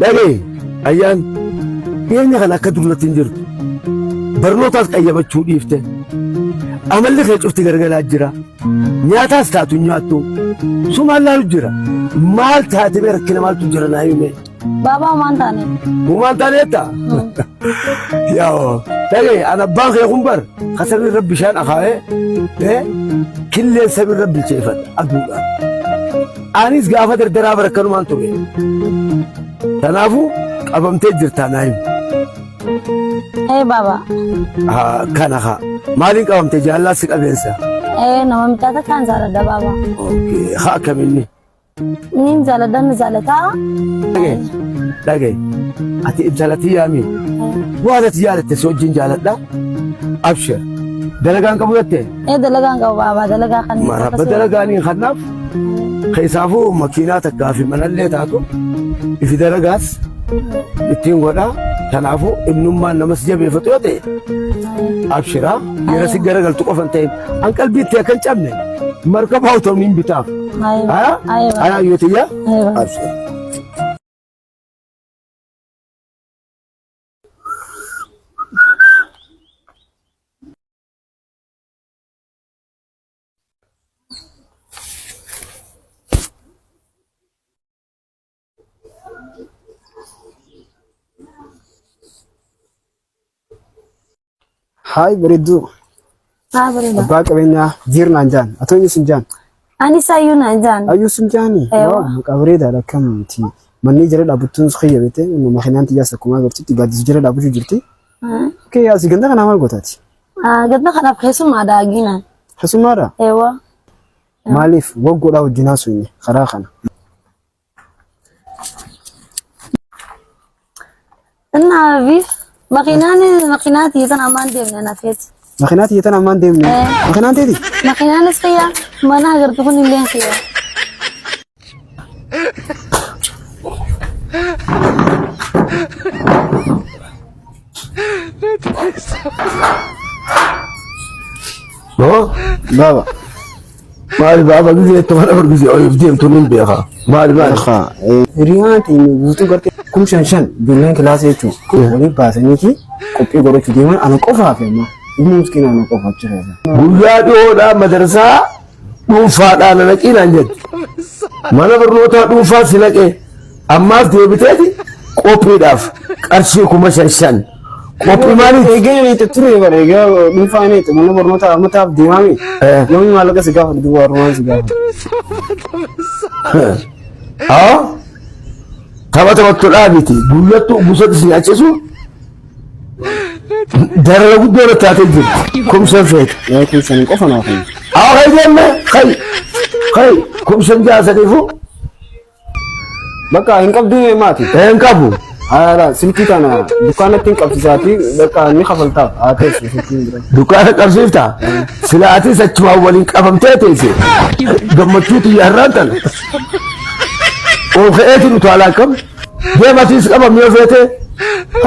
Dhagee ayyaan dhiyeenya kana akka dullatti hin jirtu barnootaas qayyabachuu dhiifte amalli kee cufti gargalaa jira nyaataas taatu nyaattu sumaan laalu jira maal taate bee rakkina maaltu jira naa hime. Baba umaan taaneetta yaa'oo dhagee ana abbaan kee kun bar kasarri rabbi bishaan akaa'ee killeen sabin rabbi bilcheeffadha aduudhaan anis gaafa dardaraa barakkanumaan ture kanaafuu qabamtee jirtaa naa hime. Baba. Kana haa maaliin qabamtee jaallaa si qabeensa? Nama mitaata kan jaaladha baba. Haa kaminni? Niin jaaladha ni jaalataa? Dhagee ati jaalatii yaami waan ati jaalatte si wajjin jaaladha abshir dalagaan qabu jettee? Dalagaan qabu baba dalagaa kan marabba dalagaanii kanaaf keessaafuu makiinaa takkaa fi manallee taatu ifi dalagaas ittiin godhaa kanaafuu innummaan namas jabeeffatu yoo ta'e abshiraa yeroo si garagaltu qofan ta'in an qalbiitti akka hin cabne markaba haa ta'u niin bitaaf haa yoo tiyyaa abshira. Hai bereddu. Bereddu. Abbaa qabeenyaa jirnaan jaan atoo sinjaan. Ani sayyuu naan jaan. Ayyuu sinjaani. Maqaa bareedaadha akkamitti manni jala dhaabbattuun sukhiyya beete makiinaan xiyyaas akkuma agartutti gaaddisa jala dhaabbachuu jirti. Okey asi ganda kana maal gootaati? Ganda kanaaf keessummaa daaginaan. Keessummaadha? Eewwa. Maaliif waggoodhaa wajjinaa sunni karaa kana? Naafiif makiinaati yetan ammaan deemne nafeeti. Makiinaati yetan ammaan deemne? Makiinaan teeti? Makiinaanis qiyyaa mana agartu kun illee qiyyaa. Baba. Maal baba gisee toora bargisee oliif deemtu nin beekaa. Maal. Hiriyaati guutuu gartee kum shan billeen kilaasii jechuun waliin baasaniiti qophii godhachuu deeman ana qofaaf amma inni miskiina ana qofa jira. Guyyaa dhiyoodhaa madarsaa dhuunfaadhaan naqinaan jedhu mana barnootaa dhuunfaa si naqee ammaaf deebiteeti qophiidhaaf qarshii 5,000 qophii maaliif? Egaa inni ture bara egaa dhuunfaa inni mana barnootaa ammataaf deemame yoomii maallaqa si gaafa duuba warrumaan si gaafa. Taphattu dhaabiti guyyattu busatti si nyaachisu darara guddoo irratti taatee jirti kumsan feete. Yaa kumsan qofa naa fayyadu. Kai deemme kai kumsan jaasaniifu bakka hin qabdu maati? Hin qabu. Haala silkii kana dukkaanatti hin qabsiisaati bakka ni kafaltaaf haa teessu silkiin bira. Dukkaana qabsiiftaa silaatii sachumaan waliin qabamtee teesse gammachuu xiyyaarraan tana. Oofeetiin utaalaa kam deematiis qabam yoo feete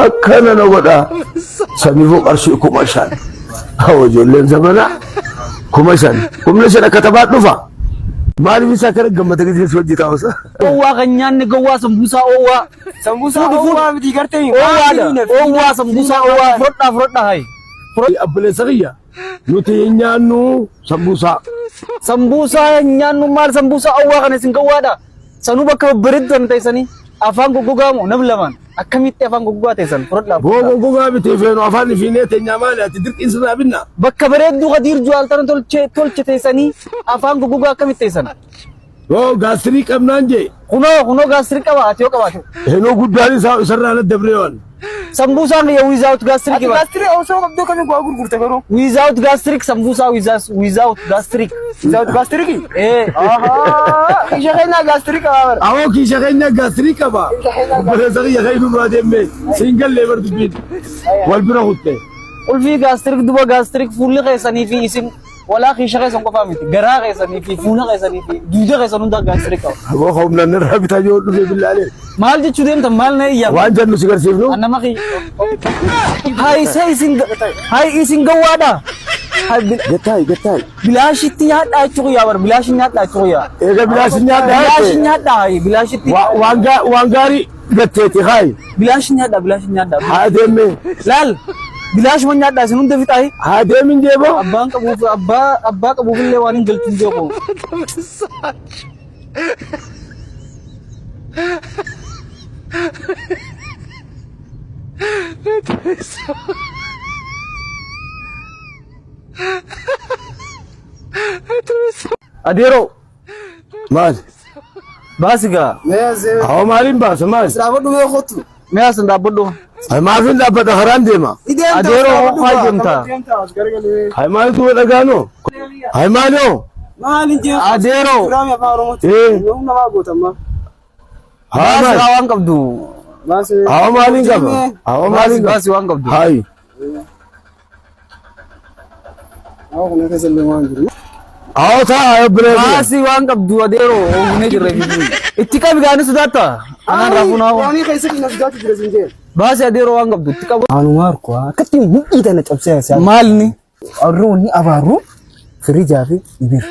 akkana na godha samiifuu qarshii 5,000 haa ijoolleen zamanaa 5,000 akka taphaa dhufa maaliif isa akkana gammata gisee hojii taa'usa. Owwaa kan nyaanni gowwaa sambuusaa owwaa. Sambuusaa owwaa miti gartee owwaa sambuusaa owwaa fudhaa hayi. Abboleessa kiyya nuti hin nyaannu sambuusaa. Sambuusaa nyaannu maal sambuusaa owwaa kana isin gowwaadha. Sanuu bakka bareeddan taasisanii afaan goggogamu nam lamaan akkamitti afaan goggogaa taasisan fudhaa. Goggogaa miti feenu afaan ifiinee teenyaa maali ati dirqiin sinaa binna. Bakka bareedduu qadiir ju'aaltana tolche taasisanii afaan goggogaa akkamitti taasisan. Gaastirii qabnaan jee. Kunoo gaastirii qaba ati yoo qabaate. Heenoo guddaan isarraa na dabree waan. Sambuusaan ya without gastric. Gastric osoo qabdoo kan gurgurte garuu. Without gastric sambuusaa without gastric. Without gastric? Kiisha keenya gastric qaba. Awoo kiisha keenya gastric qaba. Obboleessa kiyya kan inni duraa deemee siingallee bardubbiin wal bira kutte. Ulfii gastric duba gastric fuulli keessanii fi isin walaa kiisha keessan qofaa miti garaa keessanii fi fuula keessanii fi duuda keessan hunda gastric qaba. Awoo humnaan irraa bitaa yoo dhufee billaalee. Maal jechuu deemtan maal na iyyaa? Waan jennu si garsiifnu. Anama kiyya. Hai isin gawwaadha. Gattai. bilaashitti nyaadhaa jechuun yaa bara bilaashin nyaadhaa jechuun yaa. Eega bilaashin nyaadhaa. Bilaashin nyaadhaa bilaashitti. Waan gaarii gatteeti haayi. Bilaashin nyaadhaa. Haa deemee. Laal bilaashuma nyaadhaa isin hunda fixaayi. Haa deemin jeeboo. Abbaa qabuuf illee waan hin galchuun jeequ. Adeero Maal? baasigaa Hawa maaliin baasa maal? mee as dhaabbadhu. Maafin dhaabbata karaan deema. Adeero haa deemtaa. Maalitu dhagaanoo? Maaloo? Adeero Haa waan qabdu. Hawa maaliin qaba? Hawa maaliin qaba? Baasi waan qabdu. Haayi. Hawa ta'a bireefi. Baasi waan qabdu adeero oomishee jirra bituu. Itti qabi gaani sodaata. Anaan raafuu naa. Baasi adeero waan qabdu itti qabu. Anumaar ko akkatti hidhiitana cabsee isaa. Maalni? Arroonni abaaru firijaa fi ibir.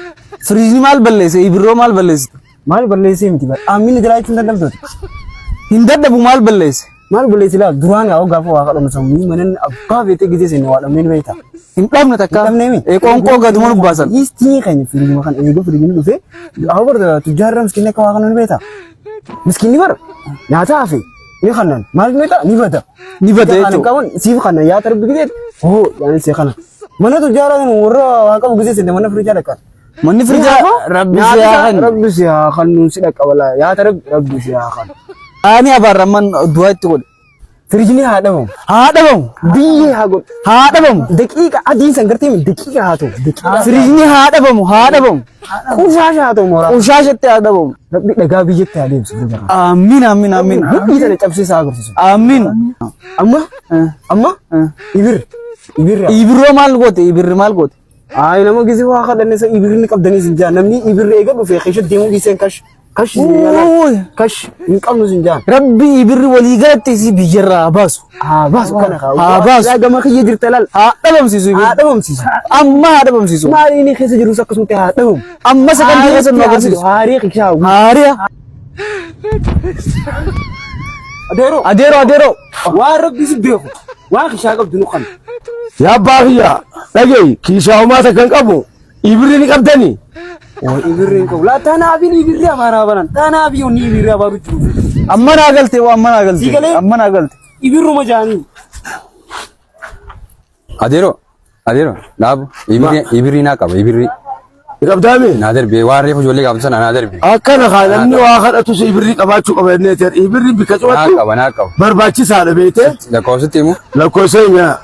Firiijni maal balleesse? Ibirroo maal balleesse? Maal balleessee miti bara. Aamini jiraachuu hin dandamtooti. Hin dadhabu maal balleesse? Maal balleessee laa duraan yaa gaafa waa kadhamu sammuu manan abbaa beetee gisee seenee waa dhabneen beektaa. Hin dhabne takka. Qoonqoo gaduma nu baasan. Istii kan firijima kan eeguu firijimni dhufee haa bara tujjaarra miskiinni akka waa kana ni beektaa. Miskiinni bara nyaata hafe ni kannan maal beektaa ni bada. Ni bada Kan jechuudha. qaban siif kannan yaa tarbi gisee yaani see kana. Mana tujjaarra kan warra waa qabu gisee seenee mana firijaa dhaqan. Manni firijaa rabbi si haa kan. Rabbi si haa kan nuun si dhaqa walaa yaa rabbi si haa kan. Ani abaarraman du'a itti godhe. Firijni haa dhabamu. Haa dhabamu. Biyyee haa godhu. Haa dhabamu. Daqiiqa adii san gartee daqiiqa haa ta'u. Firiijni haa dhabamu. Haa dhabamu. Qushaash haa ta'u mooraa. Ushaashatti haa dhabamu. Rabbi dhagaa biyyatti haa deemsu. Amiin amiin amiin. Hidhii sana cabsiisaa agarsiisu. Amiin. Amma ibirri. Ibirroo maal goote? Ibirri maal goote? Ay nama gisee waa kadhanne isa ibirri qabdanii sin jaan namni ibirri eega dhufee keessa deemuu giseen kash hin qabnu sin jaan. Rabbi ibirri walii galatti si biyyarraa baasu. Haa baasu kana haa. Haa baasu. Yaa gama kiyya jirta laal. Haa dhabamsiisu ibirri. Haa dhabamsiisu. Amma haa dhabamsiisu. Maali inni keessa jirus akkasumatti haa dhabamu. Amma sagantii keessa nu agarsiisu. Haarii qixaa. Haariya. Adeero. Waan rabbi si beeku. Waan kishaa qabdu nu kan. Yaa baafiyyaa dhagee kiishaa uumaata kan qabu ibirri ni qabdanii. Oo ibirri hin qabu. Laa taanaafiin ibirri amaanaa banan. Taanaafi onni ibirri abaaru jiru. Amma naa galte waa amma naa galte. Sigalee? Amma naa galte. Ibirruma jaanii. Adeero dhaabu ibirri naa qaba ibirri Ni qabdaami. naa darbe waan reefu ijoollee gaafa sana naa darbe Akkana kaa namni waa kadhatus ibirri qabaachuu qaba jennee ta'e ibirri bika naa cufattu qaba barbaachisaadha beekte. lakkoofsitti himu Lakkoofsa himaa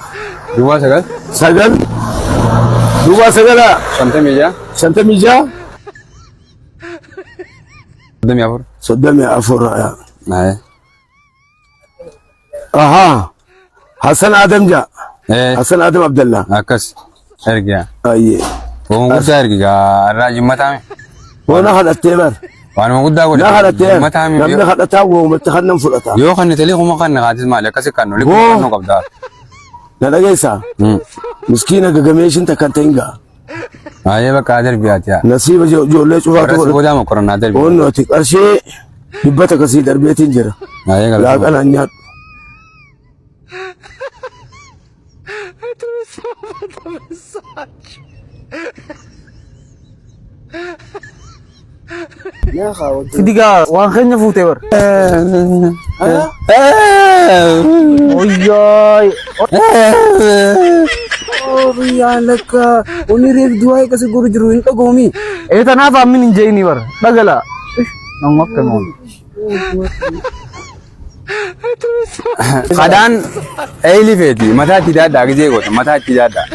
duwwaa sagal duwwaa sagalaa 56 56 34 34. nae Ahaa Hassan Adam jaa. Hassan Adam Abdallah. akkas ergiya Ayyee. waan guddaa ergiga irraa jimmataame Waan kadhattee bar. waanuma guddaa godhe Na kadhattee jimmataame namni kadhataa woomatti kannan fudhata. yoo kan telee kuma kan naqaatis maali akkasi kan nu liquu kan nu qabdaa Na dhageessaa miskiina gagameeshin takkan ta'ingaa. ayee bakka darbiyaati yaa Nasiiba ijoollee cufaatu qarasi godhata. boodaa mokorannaa darbi Oonnoti qarshee dhibbata kasii darbeetiin jira. ayee galata Laaqana hin nyaadhu. Sidigaa waan keenya fuutee bar. Oyyaay. Yaan lakka onni reef du'aa eegas guru jiru hin dhagoomi. Tanaaf ammin hin jeeni bar. Dhagala. Nama akka noon. kadaan eeyli feeti mataa itti daaddaa gizee goota mataa itti daaddaa